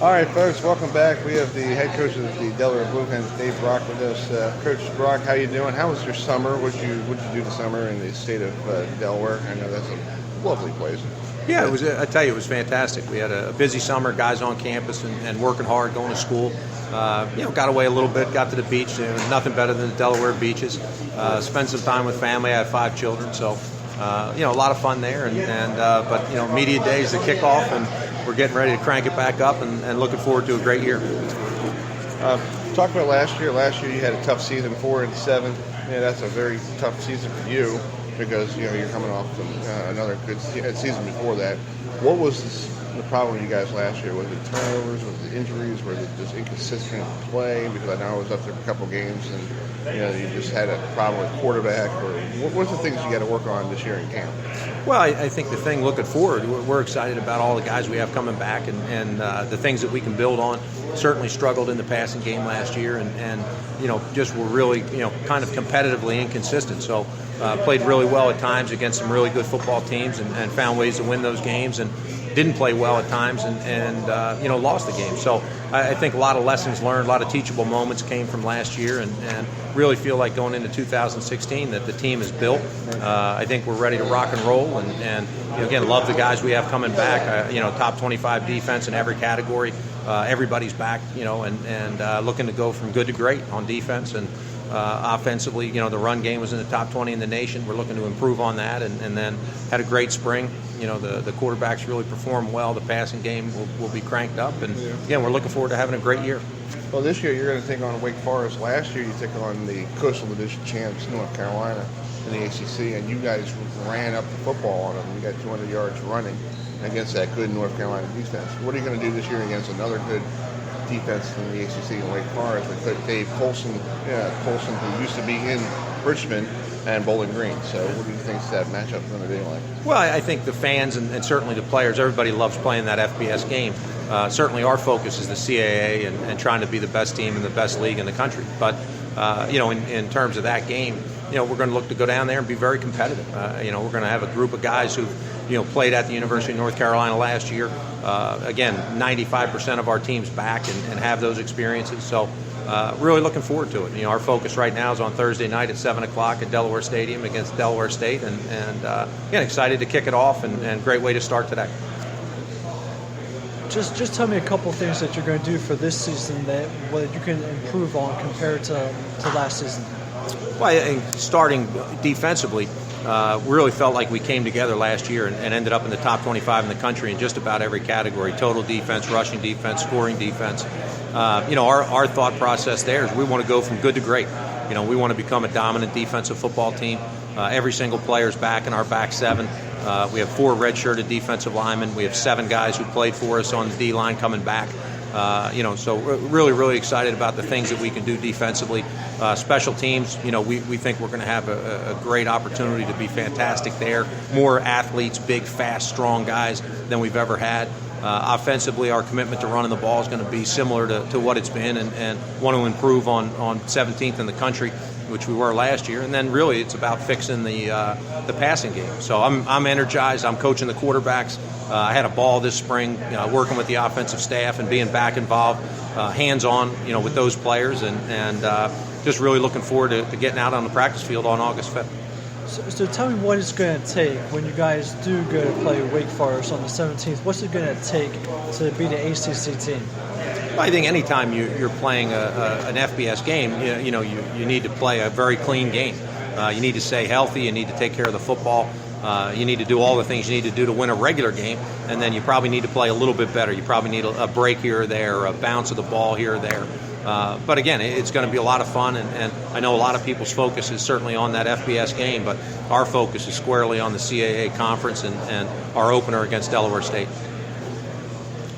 All right, folks, welcome back. We have the head coach of the Delaware Blue Hens, Dave Brock, with us. Coach Brock, how you doing? How was your summer? What did you do this summer in the state of Delaware? I know that's a lovely place. Yeah, it was. I tell you, it was fantastic. We had a busy summer, guys on campus and working hard, going to school. Got away a little bit, got to the beach. Nothing better than the Delaware beaches. Spent some time with family. I have 5 children, so a lot of fun there. But media days to kick off, and we're getting ready to crank it back up, and looking forward to a great year. Talk about last year. Last year you had a tough season, 4-7. Yeah, that's a very tough season for you, because you're coming off another good season before that. What was the problem with you guys last year? Was it turnovers? Was it injuries? Was it just inconsistent play? Because I know I was up there for a couple games, and you just had a problem with quarterback. Or what's the things you got to work on this year in camp? Well, I think the thing looking forward, we're excited about all the guys we have coming back, and the things that we can build on. Certainly struggled in the passing game last year, and just were really kind of competitively inconsistent. So played really well at times against some really good football teams, and found ways to win those games, and didn't play well at times, and lost the game. So I think a lot of lessons learned, a lot of teachable moments came from last year, and really feel like going into 2016 that the team is built. I think we're ready to rock and roll, and again, love the guys we have coming back. Top 25 defense in every category. Everybody's back, and looking to go from good to great on defense, and offensively, the run game was in the top 20 in the nation. We're looking to improve on that, and then had a great spring. The quarterbacks really performed well. The passing game will be cranked up, and again, we're looking forward to having a great year. Well, this year you're going to take on Wake Forest. Last year you took on the Coastal Division champs, North Carolina, in the ACC, and you guys ran up the football on them. You got 200 yards running against that good North Carolina defense. What are you going to do this year against another good defense in the ACC in Wake Forest with Dave Colson, who used to be in Richmond and Bowling Green? So what do you think that matchup is going to be like? Well, I think the fans and certainly the players, everybody loves playing that FBS game. Certainly our focus is the CAA and trying to be the best team in the best league in the country. But, in terms of that game, we're going to look to go down there and be very competitive. We're going to have a group of guys who've played at the University of North Carolina last year. Again, 95% of our team's back and have those experiences. So really looking forward to it. Our focus right now is on Thursday night at 7 o'clock at Delaware Stadium against Delaware State. And again, excited to kick it off, and great way to start today. Just tell me a couple things that you're going to do for this season that you can improve on compared to last season. Well, I think starting defensively, really felt like we came together last year and ended up in the top 25 in the country in just about every category: total defense, rushing defense, scoring defense. Our thought process there is we want to go from good to great. We want to become a dominant defensive football team. Every single player's back in our back 7. We have 4 redshirted defensive linemen. We have 7 guys who played for us on the D-line coming back. So we're really, really excited about the things that we can do defensively. Special teams, we think we're going to have a great opportunity to be fantastic there. More athletes, big, fast, strong guys than we've ever had. Offensively, our commitment to running the ball is going to be similar to what it's been, and want to improve on 17th in the country, which we were last year. And then really it's about fixing the passing game. So I'm energized. I'm coaching the quarterbacks. I had a ball this spring working with the offensive staff and being back involved, hands-on, with those players, and just really looking forward to getting out on the practice field on August 5th. So tell me what it's going to take when you guys do go to play Wake Forest on the 17th. What's it going to take to beat an ACC team? Well, I think anytime you're playing an FBS game, you need to play a very clean game. You need to stay healthy. You need to take care of the football. You need to do all the things you need to do to win a regular game, and then you probably need to play a little bit better. You probably need a break here or there, a bounce of the ball here or there. But again, it's going to be a lot of fun, and I know a lot of people's focus is certainly on that FBS game, but our focus is squarely on the CAA conference and our opener against Delaware State.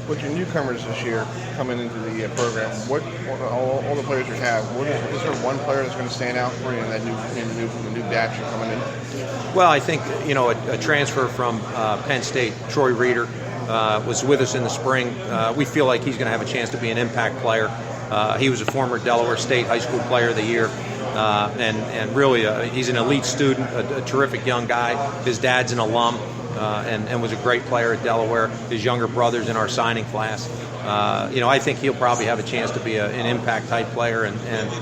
With your newcomers this year coming into the program, what all the players you have, is there one player that's going to stand out for you in the new batch you're coming in? Well, I think a transfer from Penn State, Troy Reeder, was with us in the spring. We feel like he's going to have a chance to be an impact player. He was a former Delaware State High School Player of the Year, and really he's an elite student, a terrific young guy. His dad's an alum. and was a great player at Delaware. His younger brother's in our signing class. I think he'll probably have a chance to be an impact type player and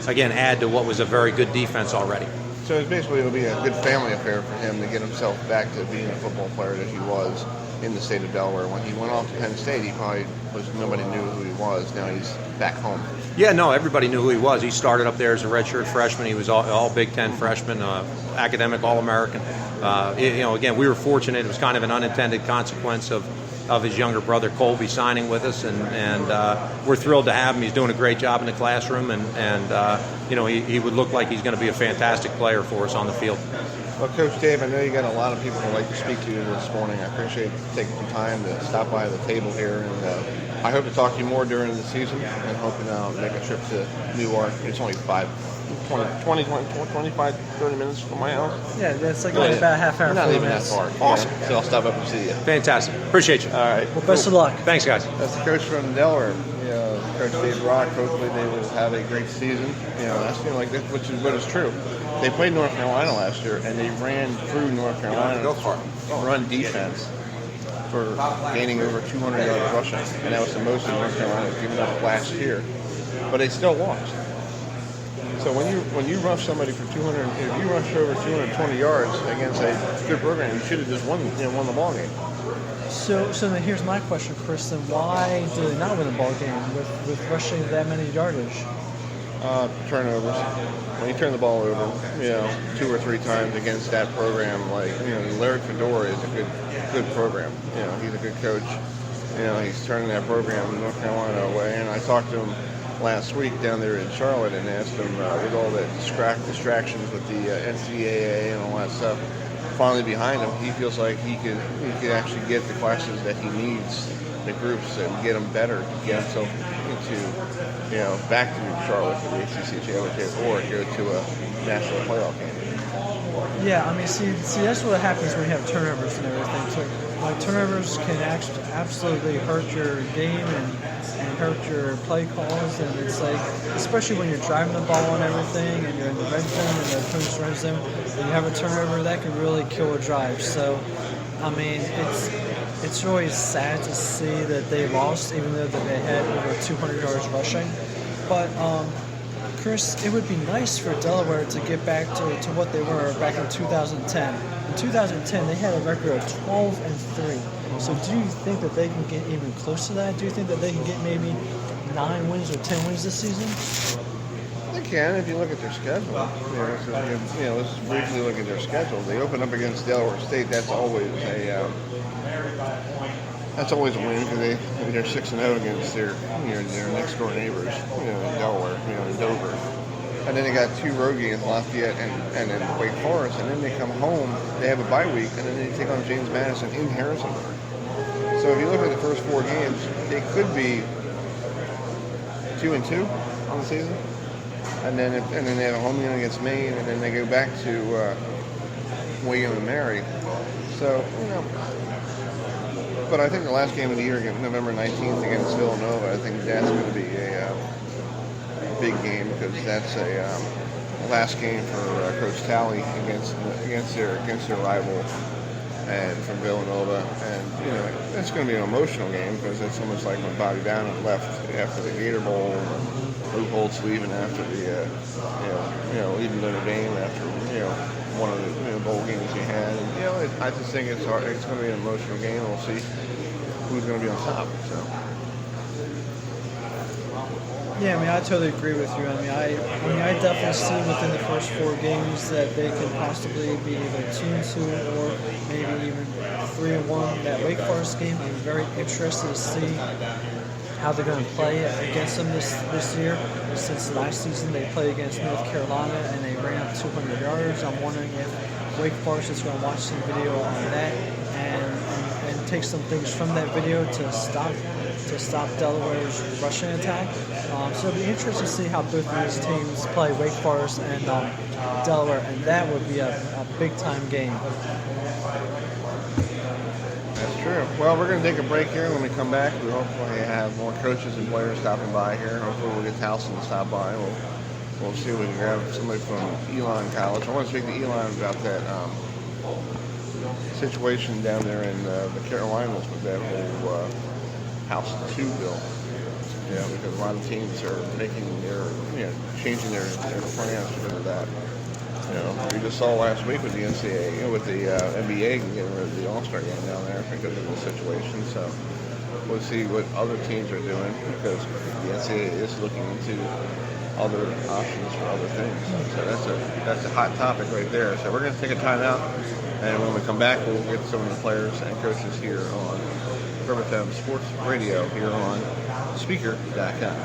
again add to what was a very good defense already. So it'll be a good family affair for him to get himself back to being a football player that he was in the state of Delaware. When he went off to Penn State, nobody knew who he was. Now he's back home. Yeah, no, everybody knew who he was. He started up there as a redshirt freshman. He was all Big Ten freshman, academic All-American. Again, we were fortunate. It was kind of an unintended consequence of his younger brother Colby signing with us, and we're thrilled to have him. He's doing a great job in the classroom, and he would look like he's going to be a fantastic player for us on the field. Well, Coach Dave, I know you got a lot of people who'd like to speak to you this morning. I appreciate you taking some time to stop by the table here, and I hope to talk to you more during the season, and hoping I'll make a trip to Newark. It's only 25, 30 minutes from my house. Yeah, that's like only about a half hour. Not even that minutes. far. Awesome. Yeah. So I'll stop up and see you. Fantastic. Appreciate you. All right. Well, best of luck. Thanks, guys. That's the coach from Delaware. Coach Dave Rock. Hopefully they will have a great season. Which is what is true. They played North Carolina last year, and they ran through North Carolina. Go for it. Run defense for gaining over 200 yards rushing, and that was the most in North Carolina given up last year. But they still lost. So when you rush somebody for 200, if you rush over 220 yards against a good program, you should have just won the ball game. So then here's my question, Chris. Then why did they not win the ball game with rushing that many yardage? Turnovers. When you turn the ball over, 2 or 3 times against that program, Larry Fedora is a good program. He's a good coach. He's turning that program in North Carolina away. And I talked to him last week down there in Charlotte and asked him with all the distractions with the NCAA and all that stuff finally behind him, he feels like he could actually get the classes that he needs, the groups, and get them better to get himself into, back to Charlotte for the ACC championship or go to a national playoff game. Yeah, I mean, see, that's what happens when you have turnovers and everything too. Like turnovers can absolutely hurt your game and hurt your play calls, and it's like, especially when you're driving the ball and everything, and you're in the red zone and the opponent's red zone, and you have a turnover that can really kill a drive. So, I mean, it's really sad to see that they lost, even though that they had over 200 yards rushing. But Chris, it would be nice for Delaware to get back to what they were back in 2010. In 2010, they had a record of 12-3. So do you think that they can get even close to that? Do you think that they can get maybe 9 wins or 10 wins this season? They can if you look at their schedule. Let's briefly look at their schedule. They open up against Delaware State. That's always a win because they're 6-0 against their next door neighbors, in Delaware, in Dover. And then they got 2 road games, Lafayette and then Wake Forest, and then they come home. They have a bye week, and then they take on James Madison in Harrisonburg. So if you look at the first 4 games, they could be 2-2 on the season, and then they have a home game against Maine, and then they go back to William and Mary. So but I think the last game of the year, November 19th against Villanova, I think that's going to be a big game because that's a last game for Coach Talley against their rival and from Villanova, and it's going to be an emotional game because it's almost like when Bobby Bowden left after the Gator Bowl, and Luke Holtz leaving after the leaving Notre Dame after one of the bowl games he had, and I just think it's hard. It's going to be an emotional game. We'll see who's going to be on top. So. Yeah, I mean, I totally agree with you. I definitely see within the first 4 games that they could possibly be either 2-2 or maybe even 3-1. That Wake Forest game, I'm very interested to see how they're going to play against them this year. Since last season they played against North Carolina and they ran up 200 yards. I'm wondering if Wake Forest is going to watch some video on that and take some things from that video to stop Delaware's rushing attack. So it'll be interesting to see how both of these teams play, Wake Forest and Delaware, and that would be a big-time game. That's true. Well, we're going to take a break here. When we come back, we hopefully have more coaches and players stopping by here. Hopefully we'll get Towson to stop by. We'll see if we can grab somebody from Elon College. I want to speak to Elon about that situation down there in the Carolinas with that whole House 2 bill. Because a lot of teams are changing their plans because of that. We just saw last week with the NCAA, with the NBA getting rid of the All-Star game down there because of the situation. So we'll see what other teams are doing because the NCAA is looking into other options for other things. So that's a hot topic right there. So we're going to take a timeout, and when we come back, we'll get some of the players and coaches here on Birmingham Sports Radio here on Speaker.com.